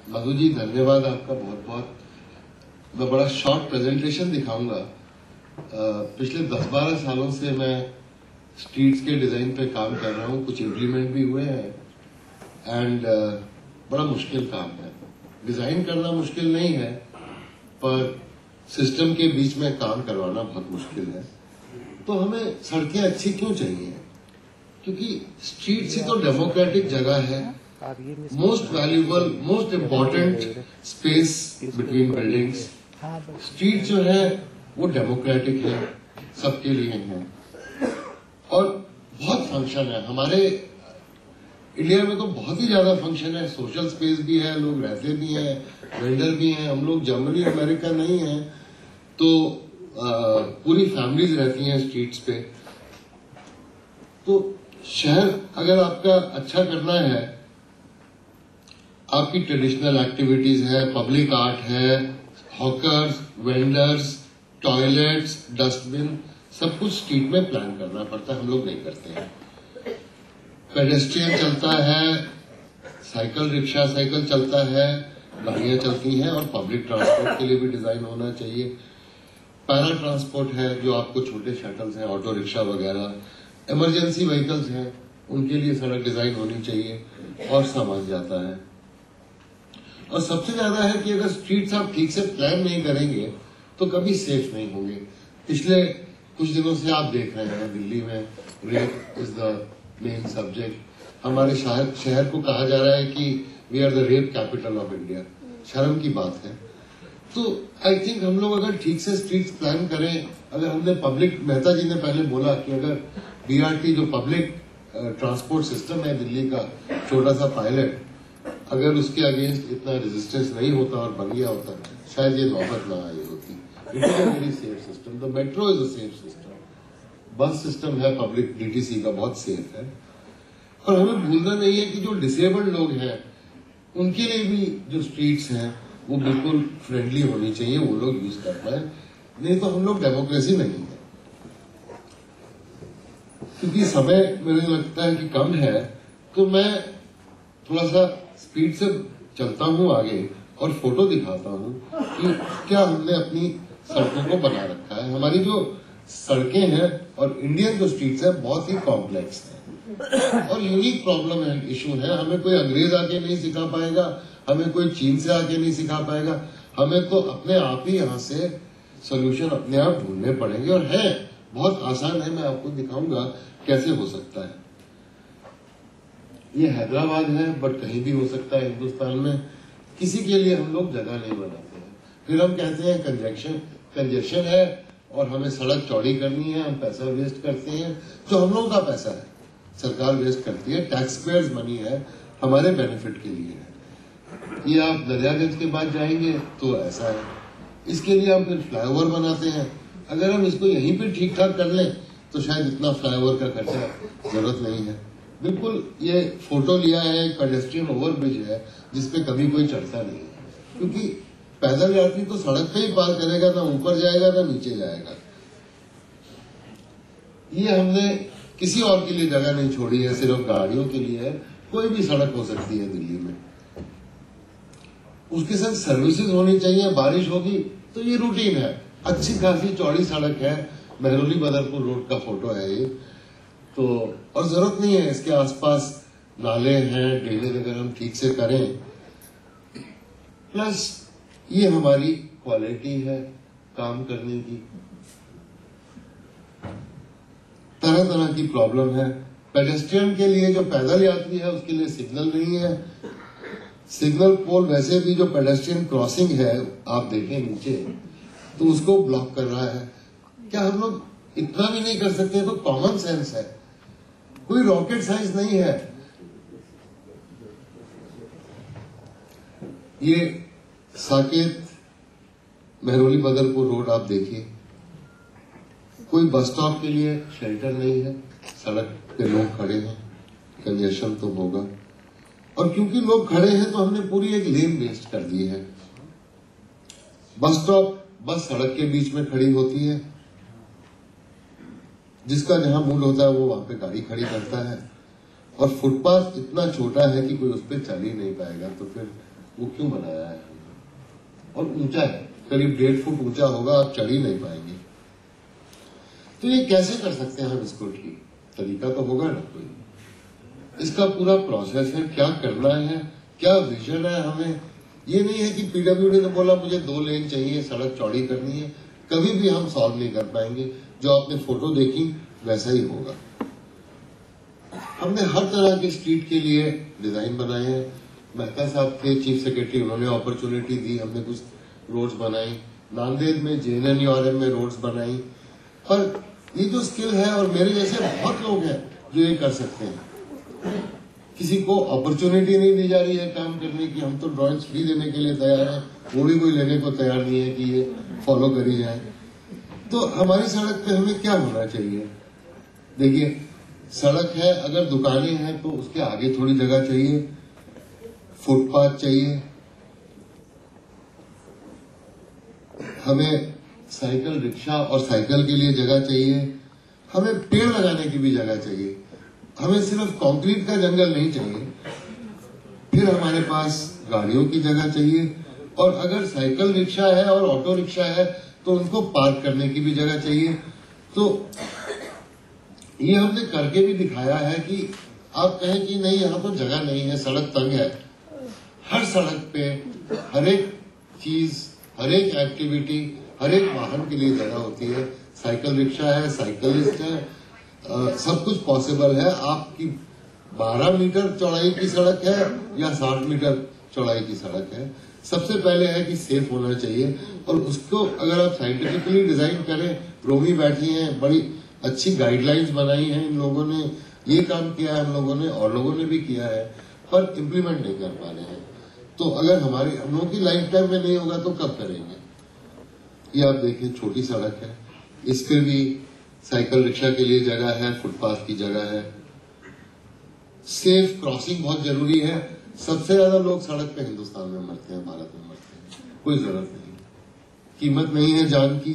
मधु जी धन्यवाद आपका बहुत बहुत। मैं बड़ा शॉर्ट प्रेजेंटेशन दिखाऊंगा। पिछले 10-12 सालों से मैं स्ट्रीट्स के डिजाइन पे काम कर रहा हूँ, कुछ इम्प्लीमेंट भी हुए हैं एंड बड़ा मुश्किल काम है। डिजाइन करना मुश्किल नहीं है, पर सिस्टम के बीच में काम करवाना बहुत मुश्किल है। तो हमें सड़कें अच्छी क्यों चाहिए? क्योंकि स्ट्रीट ही तो डेमोक्रेटिक जगह है, most valuable, most important space between buildings. Street जो है वो डेमोक्रेटिक है, सबके लिए है और बहुत फंक्शन है। हमारे इंडिया में तो बहुत ही ज्यादा फंक्शन है, सोशल स्पेस भी है, लोग रहते भी हैं, वेंडर भी हैं। हम लोग जनरली अमेरिका नहीं है तो पूरी फैमिलीज रहती हैं स्ट्रीट्स पे। तो शहर अगर आपका अच्छा करना है, आपकी ट्रेडिशनल एक्टिविटीज है, पब्लिक आर्ट है, हॉकर्स, वेंडर्स, टॉयलेट्स, डस्टबिन, सब कुछ स्ट्रीट में प्लान करना पड़ता है। हम लोग नहीं करते हैं। पेडेस्ट्रियन चलता है, साइकिल रिक्शा साइकिल चलता है, गाड़ियां चलती हैं और पब्लिक ट्रांसपोर्ट के लिए भी डिजाइन होना चाहिए। पैरा ट्रांसपोर्ट है, जो आपको छोटे शटल्स हैं, ऑटो रिक्शा वगैरह, इमरजेंसी व्हीकल्स हैं, उनके लिए सड़क डिजाइन होनी चाहिए और सामान जाता है। और सबसे ज्यादा है कि अगर स्ट्रीट्स आप ठीक से प्लान नहीं करेंगे तो कभी सेफ नहीं होंगे। पिछले कुछ दिनों से आप देख रहे हैं दिल्ली में rape is the main subject. हमारे शहर को कहा जा रहा है कि we are the rape capital of India. शर्म की बात है। तो आई थिंक हम लोग अगर ठीक से स्ट्रीट्स प्लान करें, अगर हमने पब्लिक, मेहता जी ने पहले बोला कि अगर बीआरटी जो पब्लिक ट्रांसपोर्ट सिस्टम है दिल्ली का, छोटा सा पायलट, अगर उसके अगेंस्ट इतना रेजिस्टेंस नहीं होता और बन गया होता, शायद ये नौबत ना आई होती। It is a very safe system. The metro is a safe system. बस सिस्टम है पब्लिक डीटीसी का, बहुत सेफ है। और हमें भूलना नहीं है कि जो डिसेबल्ड लोग हैं उनके लिए भी जो स्ट्रीट्स हैं वो बिल्कुल फ्रेंडली होनी चाहिए, वो लोग यूज कर पाए। नहीं तो हम लोग डेमोक्रेसी नहीं है। क्योंकि समय मुझे लगता है कि कम है, तो मैं थोड़ा सा स्पीड से चलता हूँ आगे और फोटो दिखाता हूँ कि क्या हमने अपनी सड़कों को बना रखा है। हमारी जो सड़कें हैं और इंडियन जो स्ट्रीट्स है बहुत ही कॉम्प्लेक्स है और यूनिक प्रॉब्लम है, इशू है। हमें कोई अंग्रेज आके नहीं सिखा पाएगा, हमें कोई चीन से आके नहीं सिखा पाएगा। हमें तो अपने आप ही यहाँ से सोल्यूशन अपने आप ढूंढने पड़ेंगे और है बहुत आसान है। मैं आपको दिखाऊंगा कैसे हो सकता है। ये हैदराबाद है, बट कहीं भी हो सकता है हिंदुस्तान में। किसी के लिए हम लोग जगह नहीं बनाते हैं, फिर हम कहते हैं कंजेशन है और हमें सड़क चौड़ी करनी है, हम पैसा वेस्ट करते हैं। जो हम लोगों का पैसा है सरकार वेस्ट करती है, टैक्स पेयर्स मनी है, हमारे बेनिफिट के लिए है। ये आप दरियागंज के बाद जाएंगे तो ऐसा है। इसके लिए हम फिर फ्लाईओवर बनाते हैं। अगर हम इसको यहीं पर ठीक ठाक कर लें तो शायद इतना फ्लाईओवर का खर्चा जरूरत नहीं है। बिल्कुल ये फोटो लिया है, एक पेडेस्ट्रियन ओवरब्रिज है जिसपे कभी कोई चढ़ता नहीं है, क्योंकि पैदल यात्री तो सड़क पे ही पार करेगा, ना ऊपर जाएगा ना नीचे जाएगा। ये हमने किसी और के लिए जगह नहीं छोड़ी है, सिर्फ गाड़ियों के लिए है। कोई भी सड़क हो सकती है दिल्ली में, उसके साथ सर्विसेज होनी चाहिए। बारिश होगी तो ये रूटीन है, अच्छी खासी चौड़ी सड़क है, महरौली बदरपुर रोड का फोटो है ये तो। और जरूरत नहीं है इसके आसपास नाले हैं, ड्रेनेज अगर हम ठीक से करें। प्लस ये हमारी क्वालिटी है काम करने की। तरह तरह की प्रॉब्लम है। पेडेस्ट्रियन के लिए, जो पैदल यात्री है उसके लिए सिग्नल नहीं है। सिग्नल पोल वैसे भी जो पेडेस्ट्रियन क्रॉसिंग है आप देखें नीचे, तो उसको ब्लॉक कर रहा है। क्या हम लोग इतना भी नहीं कर सकते? तो कॉमन सेंस है, कोई रॉकेट साइंस नहीं है। ये साकेत महरौली बदरपुर रोड आप देखिए, कोई बस स्टॉप के लिए शेल्टर नहीं है, सड़क पे लोग खड़े हैं, कंजेशन तो होगा। और क्योंकि लोग खड़े हैं तो हमने पूरी एक लेन वेस्ट कर दी है। बस स्टॉप, बस सड़क के बीच में खड़ी होती है, जिसका जहां मूल होता है वो वहां पे गाड़ी खड़ी करता है। और फुटपाथ इतना छोटा है कि कोई उस पर चल ही नहीं पाएगा, तो फिर वो क्यों बनाया है? और ऊंचा है, करीब 1.5 फुट ऊंचा होगा, आप चढ़ ही नहीं पाएंगे। तो ये कैसे कर सकते हैं हम इसको ठीक? तरीका तो होगा ना कोई। इसका पूरा प्रोसेस है, क्या करना है, क्या विजन है हमें। ये नहीं है कि पीडब्ल्यूडी ने बोला मुझे 2 लेन चाहिए, सड़क चौड़ी करनी है, कभी भी हम सॉल्व नहीं कर पाएंगे। जो आपने फोटो देखी वैसा ही होगा। हमने हर तरह के स्ट्रीट के लिए डिजाइन बनाए हैं। मेहता साहब थे चीफ सेक्रेटरी, उन्होंने अपॉर्चुनिटी दी, हमने कुछ रोड्स बनाई। नांदेड़ में JNNURM में रोड्स बनाई। पर ये जो स्किल है, और मेरे जैसे बहुत लोग हैं जो ये कर सकते हैं। किसी को अपॉर्चुनिटी नहीं दी जा रही है काम करने की। हम तो ड्राइंग्स फ्री देने के लिए तैयार हैं, वो भी कोई लेने को तैयार नहीं है कि ये फॉलो करी जाए। तो हमारी सड़क पे हमें क्या होना चाहिए? देखिए, सड़क है, अगर दुकानें हैं तो उसके आगे थोड़ी जगह चाहिए, फुटपाथ चाहिए, हमें साइकिल रिक्शा और साइकिल के लिए जगह चाहिए, हमें पेड़ लगाने की भी जगह चाहिए। हमें सिर्फ कंक्रीट का जंगल नहीं चाहिए। फिर हमारे पास गाड़ियों की जगह चाहिए, और अगर साइकिल रिक्शा है और ऑटो रिक्शा है तो उनको पार्क करने की भी जगह चाहिए। तो ये हमने करके भी दिखाया है कि आप कहें कि नहीं यहाँ तो जगह नहीं है, सड़क तंग है। हर सड़क पे हर एक चीज, हर एक एक्टिविटी, हर एक वाहन के लिए जगह होती है। साइकिल रिक्शा है, साइकिलिस्ट है, सब कुछ पॉसिबल है। आपकी 12 मीटर चौड़ाई की सड़क है या 60 मीटर चौड़ाई की सड़क है, सबसे पहले है कि सेफ होना चाहिए। और उसको अगर आप साइंटिफिकली डिजाइन करें, रोमी बैठी हैं, बड़ी अच्छी गाइडलाइंस बनाई हैं इन लोगों ने, ये काम किया है हम लोगों ने, और लोगों ने भी किया है, पर इम्प्लीमेंट नहीं कर पा रहे हैं। तो अगर हमारी हम लोगों की लाइफ टाइम में नहीं होगा तो कब करेंगे? ये आप देखिए, छोटी सड़क है, इस पे भी साइकिल रिक्शा के लिए जगह है, फुटपाथ की जगह है। सेफ क्रॉसिंग बहुत जरूरी है। सबसे ज्यादा लोग सड़क पे हिंदुस्तान में मरते हैं, भारत में मरते हैं, कोई जरूरत नहीं, कीमत नहीं है जान की।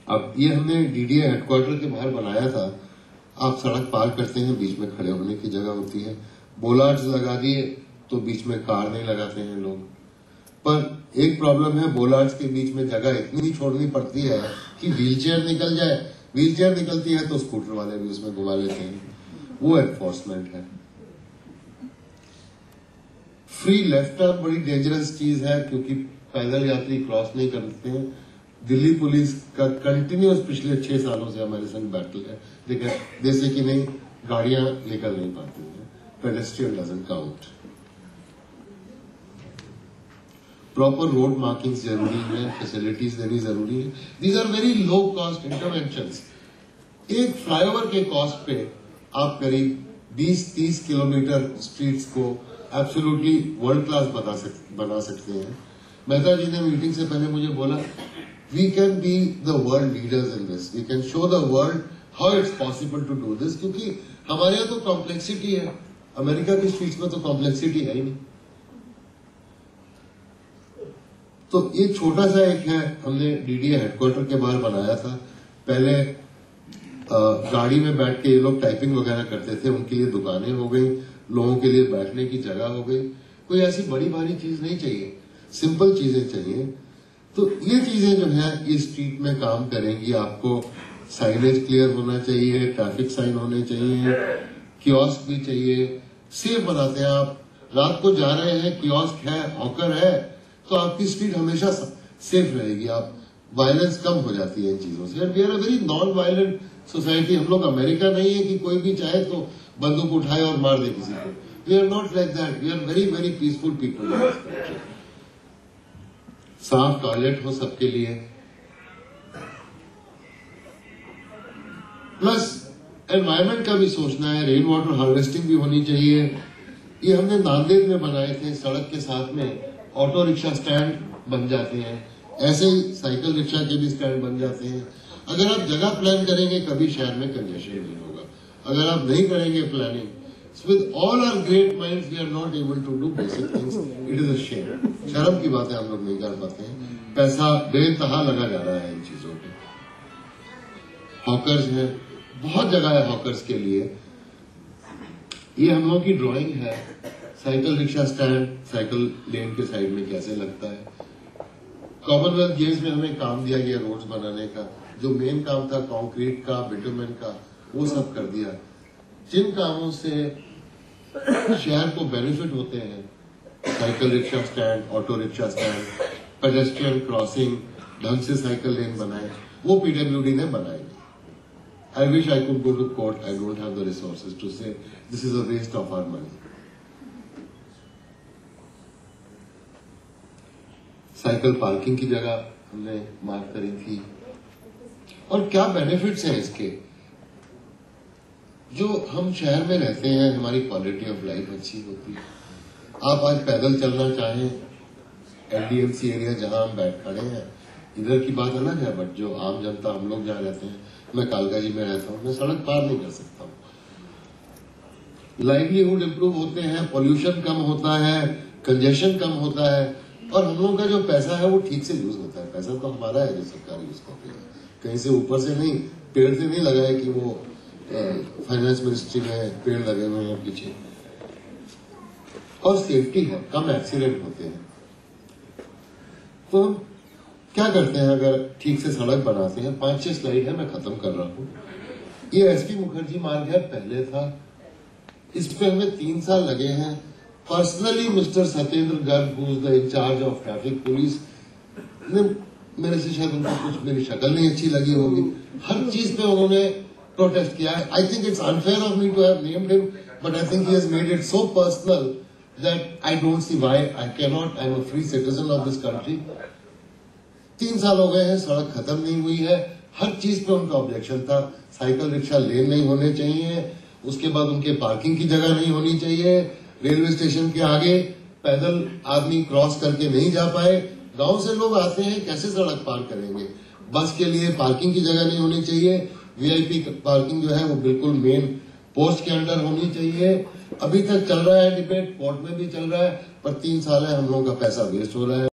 अब ये हमने DDA हेडक्वार्टर के बाहर बनाया था। आप सड़क पार करते हैं, बीच में खड़े होने की जगह होती है। बोलार्ड्स लगा दिए तो बीच में कार नहीं लगाते हैं लोग। पर एक प्रॉब्लम है, बोलार्ड्स के बीच में जगह इतनी छोड़नी पड़ती है कि व्हीलचेयर निकल जाए। व्हीलचेयर निकलती है तो स्कूटर वाले भी उसमें घुमा लेते हैं, वो एनफोर्समेंट है। फ्री लेफ्ट टर्न बड़ी डेंजरस चीज है, क्योंकि पैदल यात्री क्रॉस नहीं करते हैं। दिल्ली पुलिस का कंटिन्यूअस पिछले 6 सालों से हमारे संग बैटल है, लेकिन जैसे कि नहीं, गाड़ियां निकल नहीं पाती हैं, pedestrian doesn't count. Proper road markings जरूरी है, फैसिलिटीज देनी जरूरी है। These are very low cost interventions. एक फ्लाईओवर के कॉस्ट पे आप करीब 20-30 किलोमीटर स्ट्रीट्स को एब्सोल्युटली वर्ल्ड क्लास बना सकते हैं। मेहता जी ने मीटिंग से पहले मुझे बोला, we can be the world leaders in this, we can show the world how it's possible to do this. क्योंकि हमारे यहाँ तो कॉम्प्लेक्सिटी है, अमेरिका की स्ट्रीट्स में तो कॉम्प्लेक्सिटी है ही नहीं। तो ये छोटा सा एक है, हमने DDA हेडक्वार्टर के बाहर बनाया था। पहले गाड़ी में बैठ के ये लोग टाइपिंग वगैरह करते थे, उनके लिए दुकानें हो गई, लोगों के लिए बैठने की जगह हो गई। कोई ऐसी बड़ी भारी चीज नहीं चाहिए, सिंपल चीजें चाहिए। तो ये चीजें जो है ये स्ट्रीट में काम करेंगी। आपको साइनेज क्लियर होना चाहिए, ट्रैफिक साइन होने चाहिए, कियोस्क भी चाहिए। सेफ बनाते हैं आप, रात को जा रहे हैं, कियोस्क है, हॉकर है, तो आपकी स्ट्रीट हमेशा सेफ रहेगी। आप वायलेंस कम हो जाती है इन चीजों से। We are a very non violent society. हम लोग अमेरिका नहीं है कि कोई भी चाहे तो बंदूक उठाए और मार दे किसी को। We are not like that, we are very very peaceful people. साफ टॉयलेट हो सबके लिए, प्लस एनवायरमेंट का भी सोचना है, रेन वाटर हार्वेस्टिंग भी होनी चाहिए। ये हमने नांदेड़ में बनाए थे, सड़क के साथ में ऑटो रिक्शा स्टैंड बन जाते हैं, ऐसे ही साइकिल रिक्शा के भी स्टैंड बन जाते हैं। अगर आप जगह प्लान करेंगे कभी शहर में कंजेशन नहीं होगा। अगर आप नहीं करेंगे planning, with all our great minds we are not able to do basic things. It is a shame. शर्म की बात है, हम लोग नहीं कर पाते हैं। पैसा बेतहा लगा जा रहा है इन चीजों पे। हॉकर्स है, बहुत जगह है हॉकर्स के लिए। ये हम लोगों की ड्राइंग है, साइकिल रिक्शा स्टैंड साइकिल लेन के साइड में कैसे लगता है। कॉमनवेल्थ गेम्स में हमें काम दिया गया रोड्स बनाने का, जो मेन काम था कंक्रीट का, बिटुमेन का, वो सब कर दिया। जिन कामों से शहर को बेनिफिट होते हैं, cycle rickshaw stand, auto rickshaw stand, pedestrian crossing, ढंग से साइकिल लेन बनाए, वो पीडब्ल्यूडी ने बनाए। I wish I could go to court. I don't have the resources to say this is a waste of our money. Cycle parking की जगह हमने mark करी थी। और क्या बेनिफिट्स हैं इसके, जो हम शहर में रहते हैं, हमारी क्वालिटी ऑफ लाइफ अच्छी होती है। आप आज पैदल चलना चाहें, एलडीएमसी एरिया जहां हम बैठ खड़े हैं, इधर की बात अलग है, बट जो आम जनता, हम लोग जहाँ रहते हैं, मैं कालकाजी में रहता हूँ, मैं सड़क पार नहीं कर सकता हूँ। लाइवलीहुड इंप्रूव होते हैं, पोल्यूशन कम होता है, कंजेशन कम होता है, और हम लोगों का जो पैसा है वो ठीक से यूज होता है। पैसा तो हमारा है जो सरकार यूज करती है, कहीं से ऊपर से नहीं, पेड़ से नहीं लगा है कि वो फाइनेंस मिनिस्ट्री में पेड़ लगे हुए हैं पीछे। और सेफ्टी है, कम एक्सीडेंट होते हैं। तो हम क्या करते हैं अगर ठीक से सड़क बनाते हैं। 5-6 स्लाइड है, मैं खत्म कर रहा हूँ। ये एसपी मुखर्जी मार्ग है, पहले था, इस पे हमें 3 साल लगे हैं। Personally mister Satyendra Garg, who is the incharge of traffic police, ने मेरे से शायद उनको कुछ मेरी शक्ल नहीं अच्छी लगी होगी, हर चीज पे उन्होंने प्रोटेस्ट किया है। I think it's unfair of me to have named him, but I think he has made it so personal that I don't see why I can not. I am a free citizen of this country. 3 साल हो गए हैं, सड़क खत्म नहीं हुई है। हर चीज पे उनका ऑब्जेक्शन था। साइकिल रिक्शा लेन नहीं होने चाहिए, उसके बाद उनके पार्किंग की जगह नहीं होनी चाहिए, रेलवे स्टेशन के आगे पैदल आदमी क्रॉस करके नहीं जा पाए। गांव से लोग आते हैं, कैसे सड़क पार करेंगे। बस के लिए पार्किंग की जगह नहीं होनी चाहिए। वीआईपी पार्किंग जो है वो बिल्कुल मेन पोस्ट के अंदर होनी चाहिए। अभी तक चल रहा है डिबेट, कोर्ट में भी चल रहा है, पर 3 साल है, हम लोगों का पैसा वेस्ट हो रहा है।